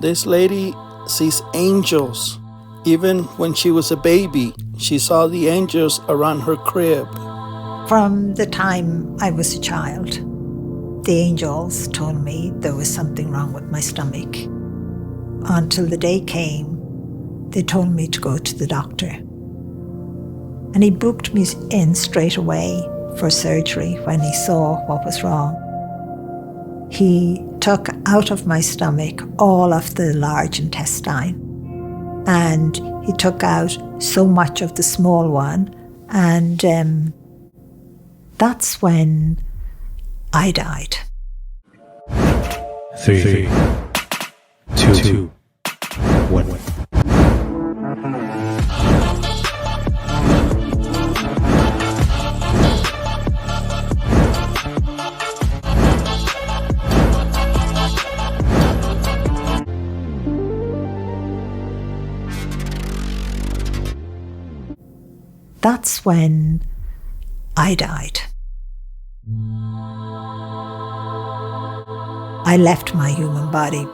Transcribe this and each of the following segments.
This lady sees angels. Even when she was a baby, she saw the angels around her crib. From the time I was a child, the angels told me there was something wrong with my stomach. Until the day came, they told me to go to the doctor. And he booked me in straight away for surgery when he saw what was wrong. He took out of my stomach all of the large intestine, and he took out so much of the small one, and that's when I died. 3, 2, 1. That's when I died. I left my human body.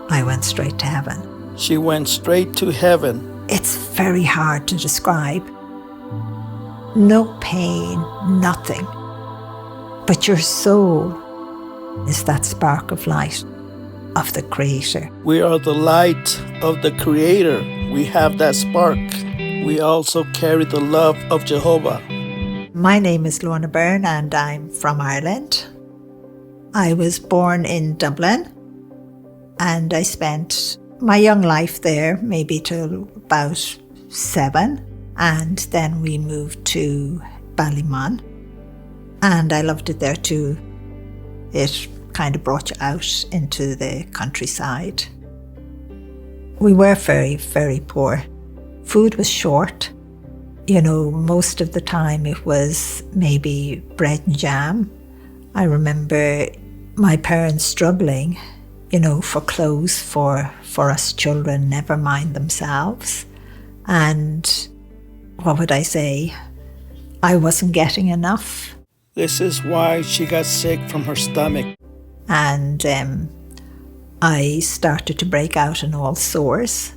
I went straight to heaven. She went straight to heaven. It's very hard to describe. No pain, nothing. But your soul is that spark of light of the Creator. We are the light of the Creator. We have that spark. We also carry the love of Jehovah. My name is Lorna Byrne and I'm from Ireland. I was born in Dublin and I spent my young life there, maybe till about 7. And then we moved to Ballymun. And I loved it there too. It kind of brought you out into the countryside. We were very, very poor. Food was short. You know, most of the time it was maybe bread and jam. I remember my parents struggling, you know, for clothes for us children, never mind themselves. And what would I say? I wasn't getting enough. This is why she got sick from her stomach. And I started to break out in all sores.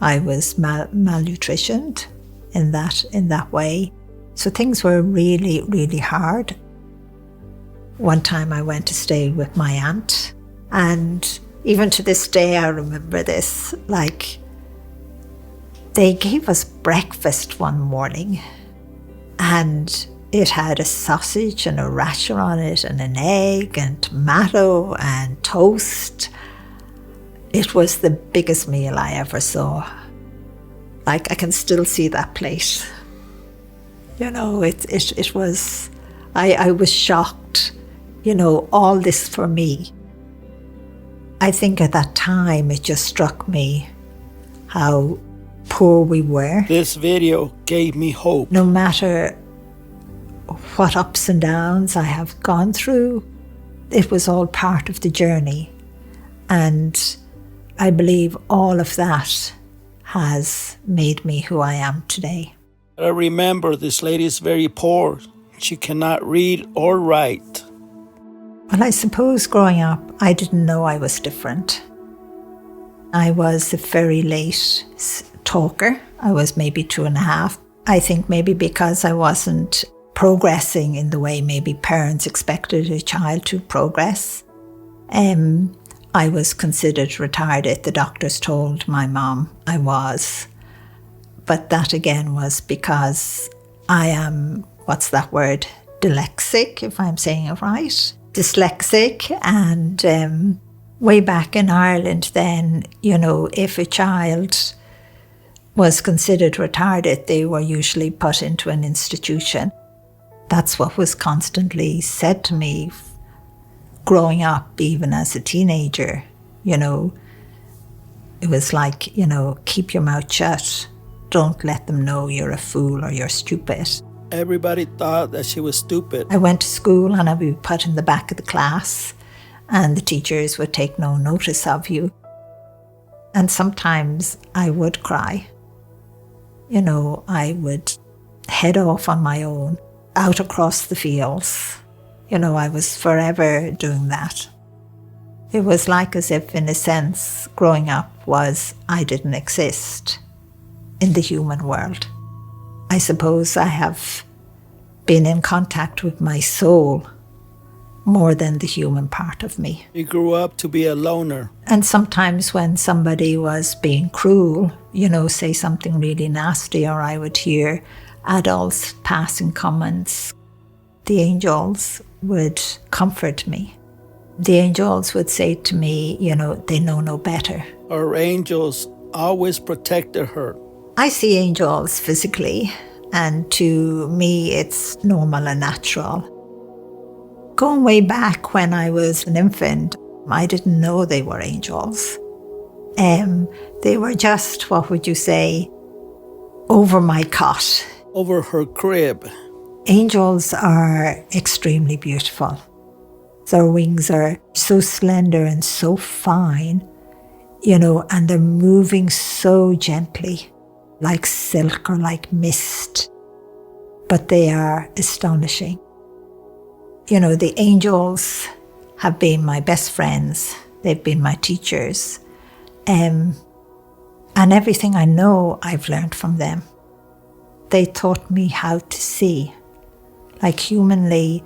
I was malnutritioned in that way. So things were really, really hard. One time I went to stay with my aunt, and even to this day I remember this, like they gave us breakfast one morning and it had a sausage and a rasher on it and an egg and tomato and toast. It was the biggest meal I ever saw. Like, I can still see that plate. You know, it was, I was shocked, you know, all this for me. I think at that time it just struck me how poor we were. This video gave me hope. No matter what ups and downs I have gone through, it was all part of the journey. And I believe all of that has made me who I am today. I remember this lady is very poor. She cannot read or write. Well, I suppose growing up, I didn't know I was different. I was a very late talker. I was maybe 2.5. I think maybe because I wasn't progressing in the way maybe parents expected a child to progress. I was considered retarded. The doctors told my mom I was. But that again was because I am, what's that word? Dyslexic, if I'm saying it right. Dyslexic. And way back in Ireland then, you know, if a child was considered retarded, they were usually put into an institution. That's what was constantly said to me growing up, even as a teenager. You know, it was like, you know, keep your mouth shut. Don't let them know you're a fool or you're stupid. Everybody thought that she was stupid. I went to school and I would be put in the back of the class and the teachers would take no notice of you. And sometimes I would cry. You know, I would head off on my own, out across the fields. You know, I was forever doing that. It was like as if, in a sense, growing up was I didn't exist in the human world. I suppose I have been in contact with my soul more than the human part of me. You grew up to be a loner. And sometimes when somebody was being cruel, say something really nasty, or I would hear adults passing comments, the angels would comfort me. The angels would say to me, they know no better. Our angels always protected her. I see angels physically, and to me it's normal and natural. Going way back when I was an infant, I didn't know they were angels. They were just, what would you say, over my cot. Over her crib. Angels are extremely beautiful. Their wings are so slender and so fine, and they're moving so gently, like silk or like mist. But they are astonishing. The angels have been my best friends. They've been my teachers. And everything I know, I've learned from them. They taught me how to see. Like humanly,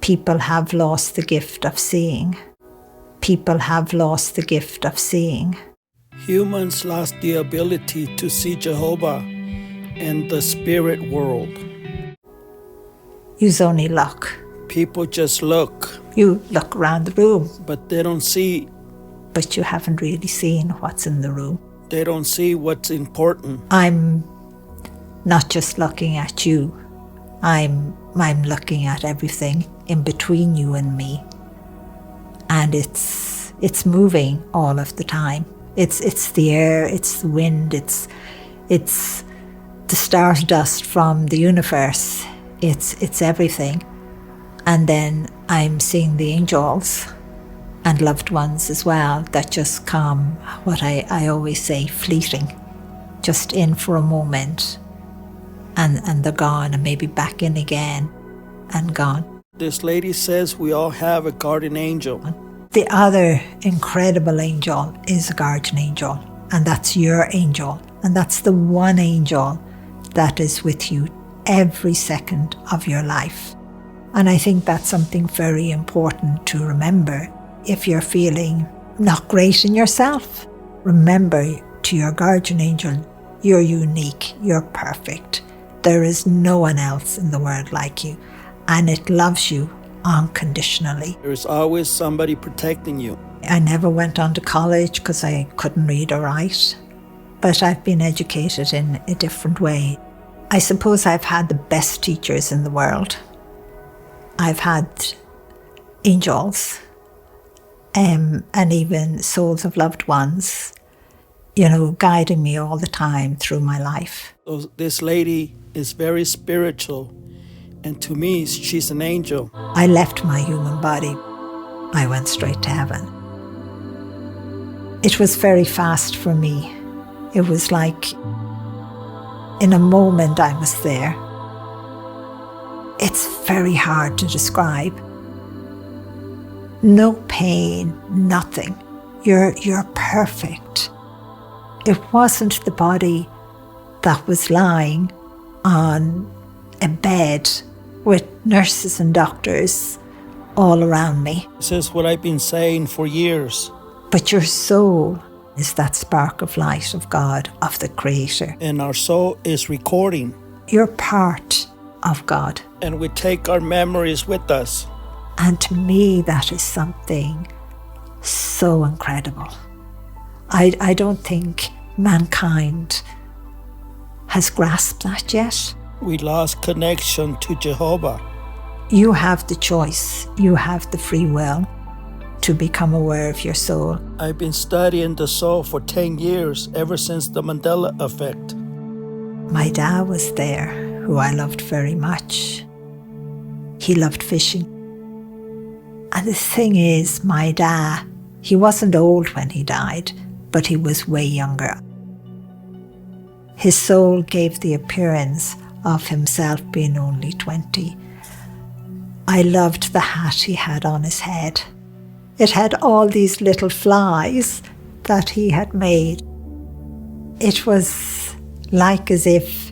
people have lost the gift of seeing. People have lost the gift of seeing. Humans lost the ability to see Jehovah and the spirit world. Use only look. People just look. You look around the room. But they don't see. But you haven't really seen what's in the room. They don't see what's important. I'm not just looking at you. I'm looking at everything in between you and me. And it's moving all of the time. It's the air, it's the wind, it's the stardust from the universe. It's everything. And then I'm seeing the angels and loved ones as well that just come, what I always say, fleeting, just in for a moment, and they're gone, and maybe back in again and gone. This lady says we all have a guardian angel. The other incredible angel is a guardian angel, and that's your angel, and that's the one angel that is with you every second of your life. And I think that's something very important to remember. If you're feeling not great in yourself, remember to your guardian angel, you're unique, you're perfect. There is no one else in the world like you, and it loves you unconditionally. There's always somebody protecting you. I never went on to college because I couldn't read or write, but I've been educated in a different way. I suppose I've had the best teachers in the world. I've had angels and even souls of loved ones, guiding me all the time through my life. So this lady is very spiritual, and to me, she's an angel. I left my human body. I went straight to heaven. It was very fast for me. It was like in a moment I was there. It's very hard to describe. No pain, nothing. You're perfect. It wasn't the body that was lying on a bed with nurses and doctors all around me. This is what I've been saying for years. But your soul is that spark of light of God, of the Creator. And our soul is recording. You're part of God. And we take our memories with us. And to me, that is something so incredible. I don't think mankind has grasped that yet. We lost connection to Jehovah. You have the choice. You have the free will to become aware of your soul. I've been studying the soul for 10 years, ever since the Mandela effect. My dad was there, who I loved very much. He loved fishing. And the thing is, my dad, he wasn't old when he died, but he was way younger. His soul gave the appearance of himself being only 20. I loved the hat he had on his head. It had all these little flies that he had made. It was like as if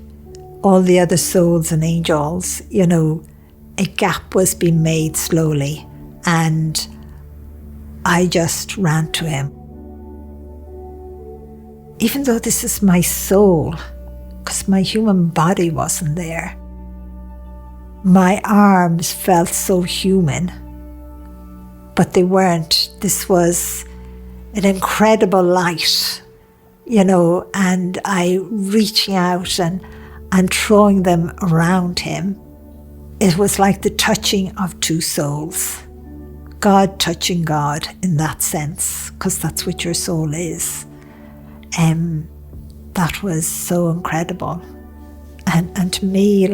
all the other souls and angels, a gap was being made slowly, and I just ran to him. Even though this is my soul, because my human body wasn't there, my arms felt so human, but they weren't. This was an incredible light, and I reaching out and throwing them around him. It was like the touching of two souls. God touching God in that sense, because that's what your soul is. That was so incredible. And to me,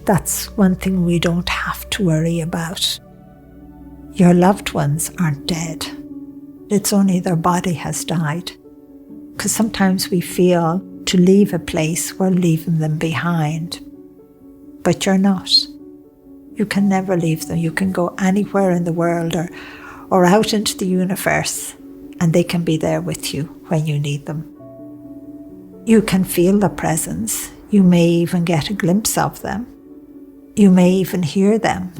that's one thing we don't have to worry about. Your loved ones aren't dead. It's only their body has died. Because sometimes we feel to leave a place, we're leaving them behind. But you're not. You can never leave them. You can go anywhere in the world or out into the universe, and they can be there with you when you need them. You can feel their presence. You may even get a glimpse of them. You may even hear them.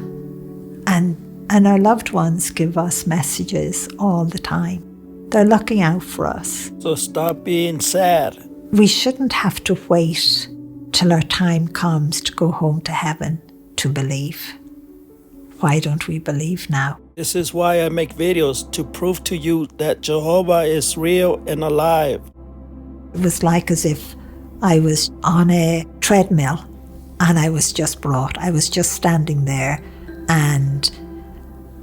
And our loved ones give us messages all the time. They're looking out for us. So stop being sad. We shouldn't have to wait till our time comes to go home to heaven to believe. Why don't we believe now? This is why I make videos, to prove to you that Jehovah is real and alive. It was like as if I was on a treadmill and I was just standing there, and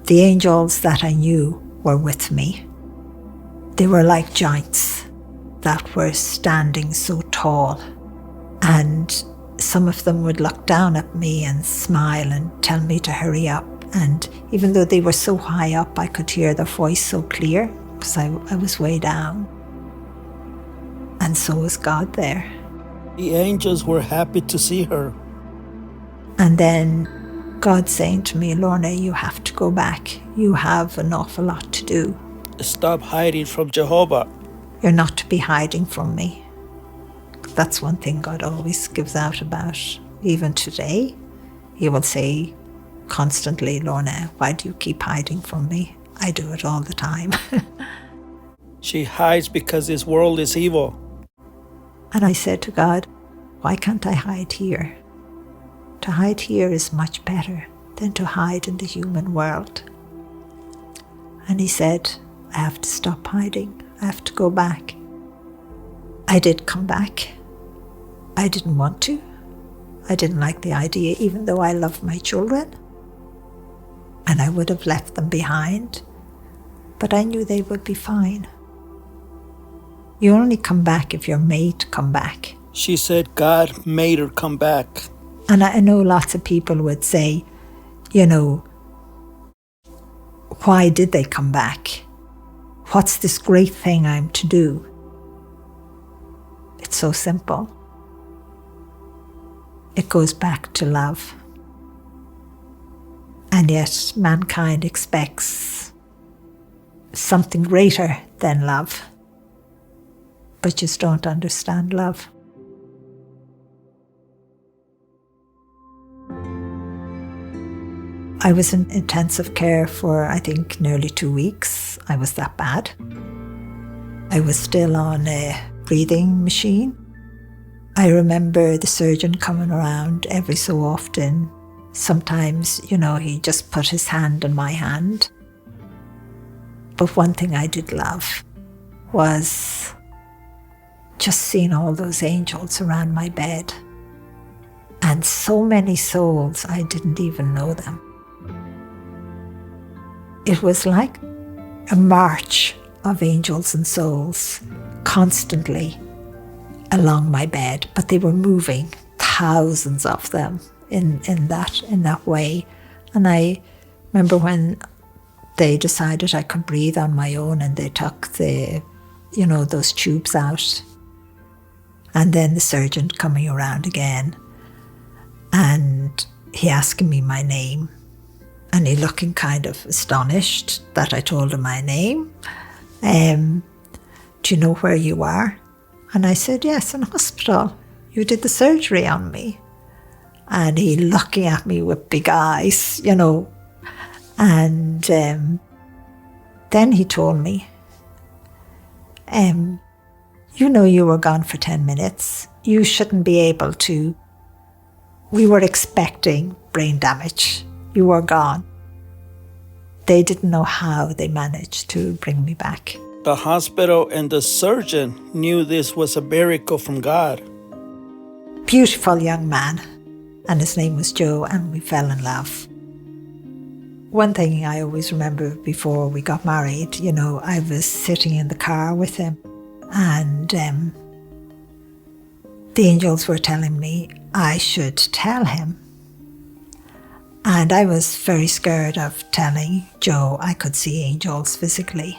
the angels that I knew were with me. They were like giants that were standing so tall, and some of them would look down at me and smile and tell me to hurry up. And even though they were so high up, I could hear their voice so clear because I was way down. And so was God there. The angels were happy to see her. And then God saying to me, Lorna, you have to go back. You have an awful lot to do. Stop hiding from Jehovah. You're not to be hiding from me. That's one thing God always gives out about. Even today, He will say constantly, Lorna, why do you keep hiding from me? I do it all the time. She hides because this world is evil. And I said to God, why can't I hide here? To hide here is much better than to hide in the human world. And He said, I have to stop hiding. I have to go back. I did come back. I didn't want to. I didn't like the idea, even though I love my children. And I would have left them behind. But I knew they would be fine. You only come back if you're made to come back. She said God made her come back. And I know lots of people would say, why did they come back? What's this great thing I'm to do? It's so simple. It goes back to love. And yet mankind expects something greater than love, but just don't understand love. I was in intensive care for, I think, nearly 2 weeks. I was that bad. I was still on a breathing machine. I remember the surgeon coming around every so often. Sometimes, he just put his hand on my hand. But one thing I did love was just seeing all those angels around my bed. And so many souls, I didn't even know them. It was like a march of angels and souls constantly along my bed, but they were moving, thousands of them in that way. And I remember when they decided I could breathe on my own, and they took those tubes out, and then the surgeon coming around again, and he asking me my name, And he looking kind of astonished that I told him my name. Do you know where you are? And I said, yes, in hospital. You did the surgery on me. And he looking at me with big eyes, you know. And then he told me, you know you were gone for 10 minutes. You shouldn't be able to. We were expecting brain damage. You were gone. They didn't know how they managed to bring me back. The hospital and the surgeon knew this was a miracle from God. Beautiful young man. And his name was Joe, and we fell in love. One thing I always remember before we got married, you know, I was sitting in the car with him, and the angels were telling me I should tell him. And I was very scared of telling Joe I could see angels physically.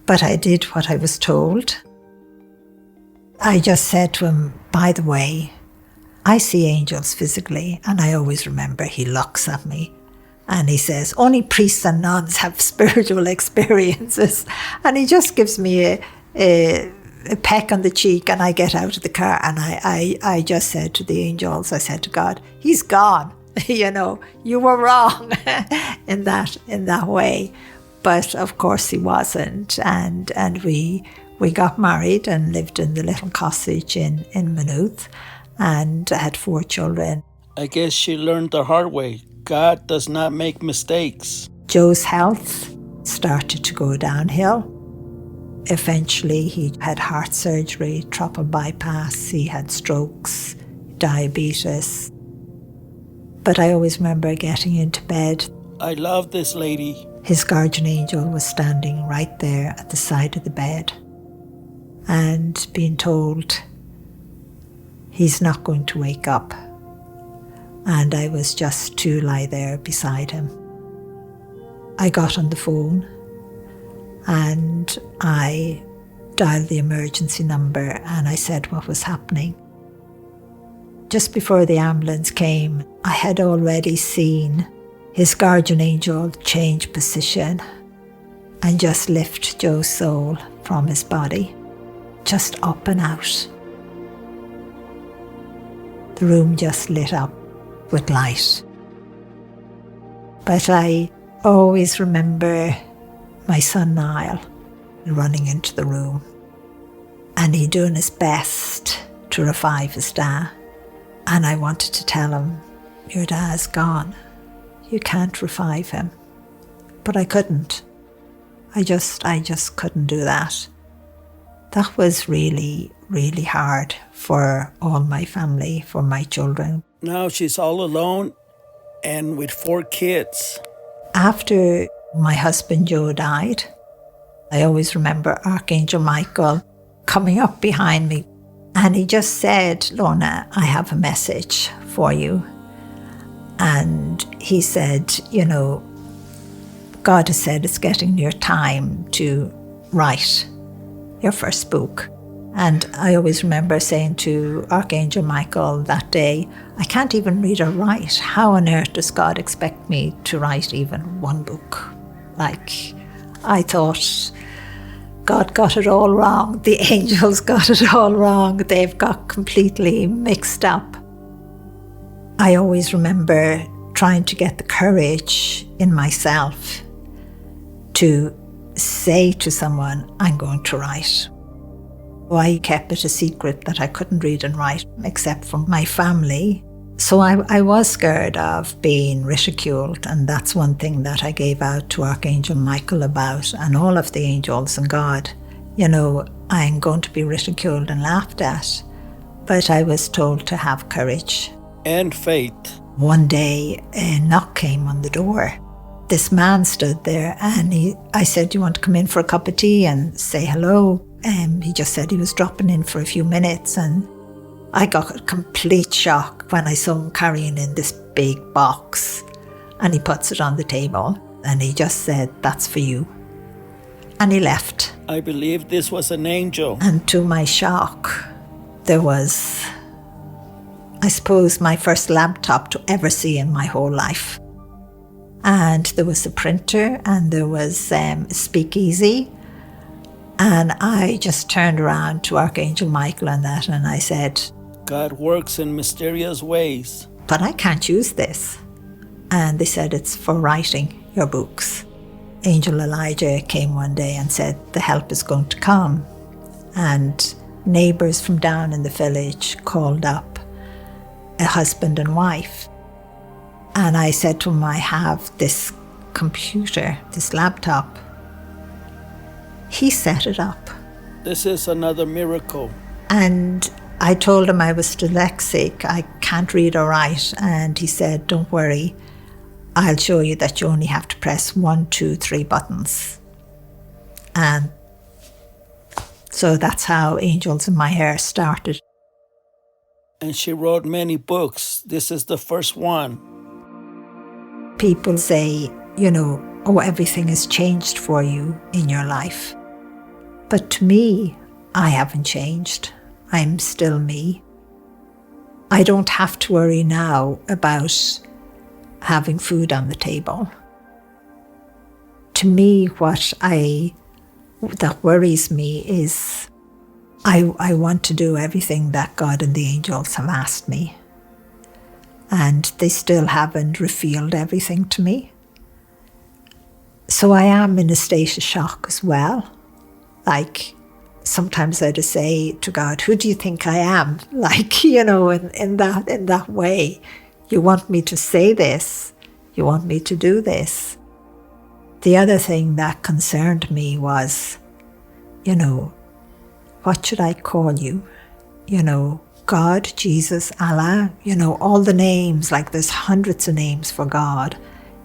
But I did what I was told. I just said to him, by the way, I see angels physically. And I always remember he looks at me and he says, only priests and nuns have spiritual experiences. And he just gives me a peck on the cheek, and I get out of the car, and I just said to the angels, I said to God, he's gone. You know, you were wrong in that way. But of course he wasn't. And we got married and lived in the little cottage in Maynooth, and had 4 children. I guess she learned the hard way. God does not make mistakes. Joe's health started to go downhill. Eventually he had heart surgery, triple bypass, he had strokes, diabetes. But I always remember getting into bed. I love this lady. His guardian angel was standing right there at the side of the bed and being told he's not going to wake up. And I was just to lie there beside him. I got on the phone and I dialed the emergency number, and I said what was happening. Just before the ambulance came, I had already seen his guardian angel change position and just lift Joe's soul from his body, just up and out. The room just lit up with light. But I always remember my son Niall running into the room, and he doing his best to revive his dad. And I wanted to tell him, your dad's gone. You can't revive him. But I couldn't. I just couldn't do that. That was really, really hard for all my family, for my children. Now she's all alone and with 4 kids. After my husband Joe died, I always remember Archangel Michael coming up behind me, and he just said, Lorna, I have a message for you. And he said, you know, God has said it's getting near time to write your first book. And I always remember saying to Archangel Michael that day, I can't even read or write. How on earth does God expect me to write even one book? Like, I thought God got it all wrong. The angels got it all wrong. They've got completely mixed up. I always remember trying to get the courage in myself to say to someone, I'm going to write. I kept it a secret that I couldn't read and write except from my family. So I was scared of being ridiculed, and that's one thing that I gave out to Archangel Michael about, and all of the angels and God. You know, I'm going to be ridiculed and laughed at. But I was told to have courage. And faith. One day, a knock came on the door. This man stood there, and I said, do you want to come in for a cup of tea and say hello? He just said he was dropping in for a few minutes, and I got a complete shock when I saw him carrying in this big box, and he puts it on the table and he just said, that's for you. And he left. I believe this was an angel. And to my shock, there was, I suppose, my first laptop to ever see in my whole life. And there was a printer and there was a speakeasy. And I just turned around to Archangel Michael and that, and I said, God works in mysterious ways. but I can't use this. And they said, it's for writing your books. Angel Elijah came one day and said, the help is going to come. And neighbours from down in the village called up a husband and wife. And I said to him, I have this computer, this laptop. He set it up. This is another miracle. And I told him I was dyslexic, I can't read or write. And he said, don't worry, I'll show you that you only have to press 1, 2, 3 buttons. And so that's how Angels in My Hair started. And she wrote many books. This is the first one. People say, you know, oh, everything has changed for you in your life. But to me, I haven't changed. I'm still me. I don't have to worry now about having food on the table. To me, that worries me is I want to do everything that God and the angels have asked me. And they still haven't revealed everything to me. So I am in a state of shock as well. Like, sometimes I just say to God, who do you think I am? Like, you know, in that way. You want me to say this. You want me to do this. The other thing that concerned me was, you know, what should I call you? You know, God, Jesus, Allah, you know, all the names, like there's hundreds of names for God.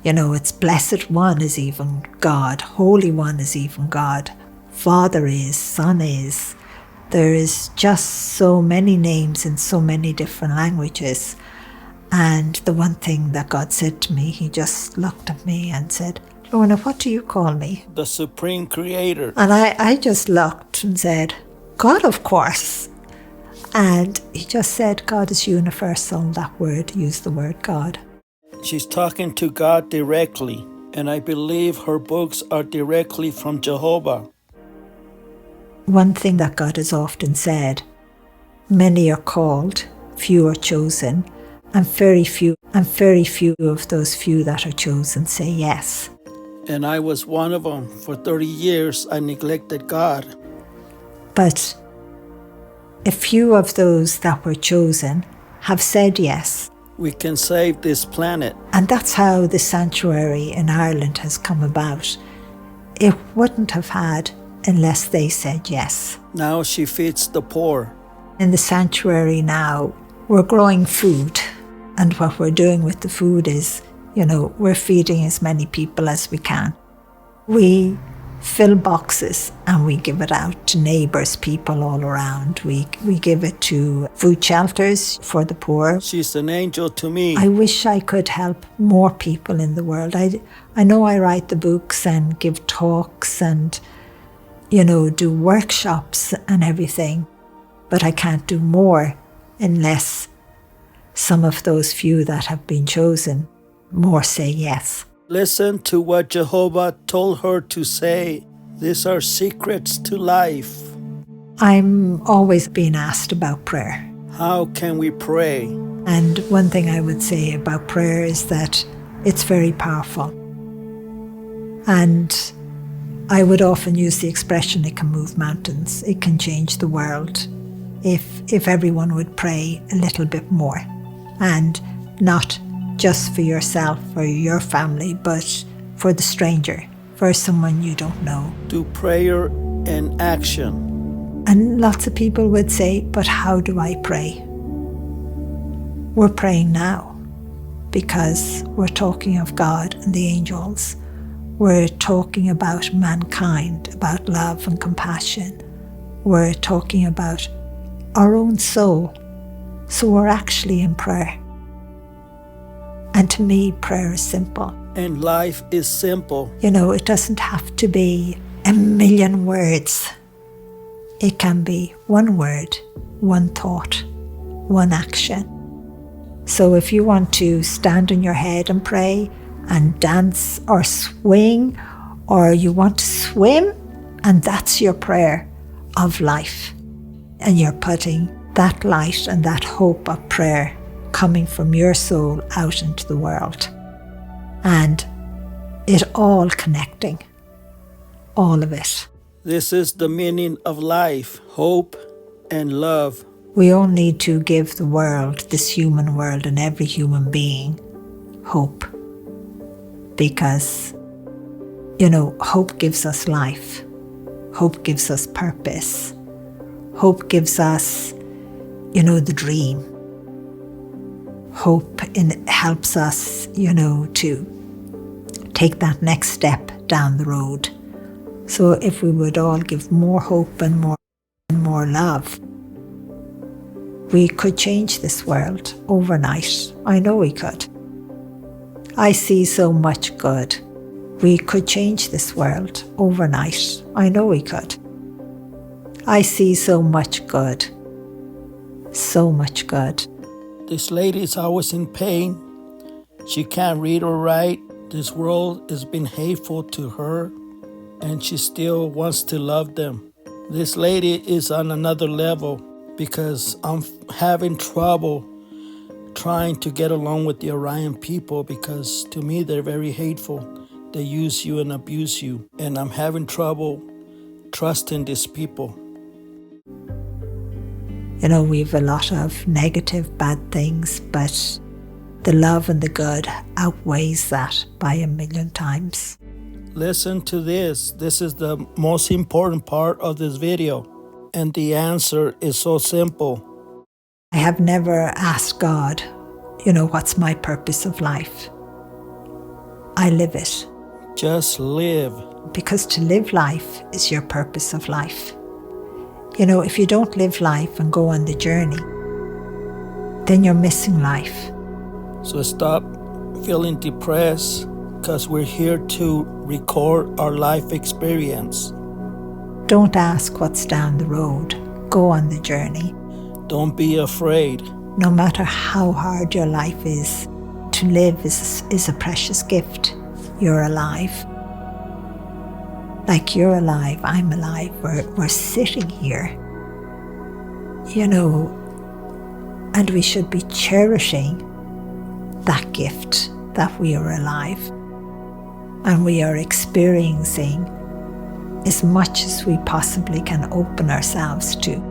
You know, it's Blessed One is even God, Holy One is even God, Father is, Son is. There is just so many names in so many different languages. And the one thing that God said to me, he just looked at me and said, Lorna, what do you call me? The Supreme Creator. And I just looked and said, God, of course. And he just said, God is universal, that word, use the word God. She's talking to God directly, and I believe her books are directly from Jehovah. One thing that God has often said, many are called, few are chosen, and very few of those few that are chosen say yes. And I was one of them. For 30 years, I neglected God. But a few of those that were chosen have said yes. We can save this planet. And that's how the sanctuary in Ireland has come about. It wouldn't have had unless they said yes. Now she feeds the poor. In the sanctuary now, we're growing food. And what we're doing with the food is, you know, we're feeding as many people as we can. We fill boxes and we give it out to neighbours, people all around. We give it to food shelters for the poor. She's an angel to me. I wish I could help more people in the world. I know I write the books and give talks and, you know, do workshops and everything, but I can't do more unless some of those few that have been chosen more say yes. Listen to what Jehovah told her to say. These are secrets to life. I'm always being asked about prayer. How can we pray? And one thing I would say about prayer is that it's very powerful. And I would often use the expression, it can move mountains, it can change the world if everyone would pray a little bit more. And not just for yourself or your family, but for the stranger, for someone you don't know. Do prayer and action. And lots of people would say, but how do I pray? We're praying now because we're talking of God and the angels. We're talking about mankind, about love and compassion. We're talking about our own soul. So we're actually in prayer. And to me, prayer is simple. And life is simple. You know, it doesn't have to be a million words. It can be one word, one thought, one action. So if you want to stand on your head and pray, and dance or swing, or you want to swim, and that's your prayer of life. And you're putting that light and that hope of prayer coming from your soul out into the world. And it all connecting, all of it. This is the meaning of life, hope and love. We all need to give the world, this human world, and every human being hope. Because, hope gives us life. Hope gives us purpose. Hope gives us, the dream. Hope helps us, to take that next step down the road. So if we would all give more hope and more love, we could change this world overnight. I know we could. I see so much good. We could change this world overnight. I know we could. I see so much good. So much good. This lady is always in pain. She can't read or write. This world has been hateful to her, and she still wants to love them. This lady is on another level because I'm having trouble trying to get along with the Orion people, because to me they're very hateful. They use you and abuse you, and I'm having trouble trusting these people. We have a lot of negative, bad things, but the love and the good outweighs that by 1,000,000 times. Listen to this. This is the most important part of this video, and the answer is so simple. I have never asked God, what's my purpose of life? I live it. Just live. Because to live life is your purpose of life. If you don't live life and go on the journey, then you're missing life. So stop feeling depressed, because we're here to record our life experience. Don't ask what's down the road. Go on the journey. Don't be afraid. No matter how hard your life is, to live is a precious gift. You're alive. Like you're alive, I'm alive, we're sitting here. And we should be cherishing that gift that we are alive. And we are experiencing as much as we possibly can open ourselves to.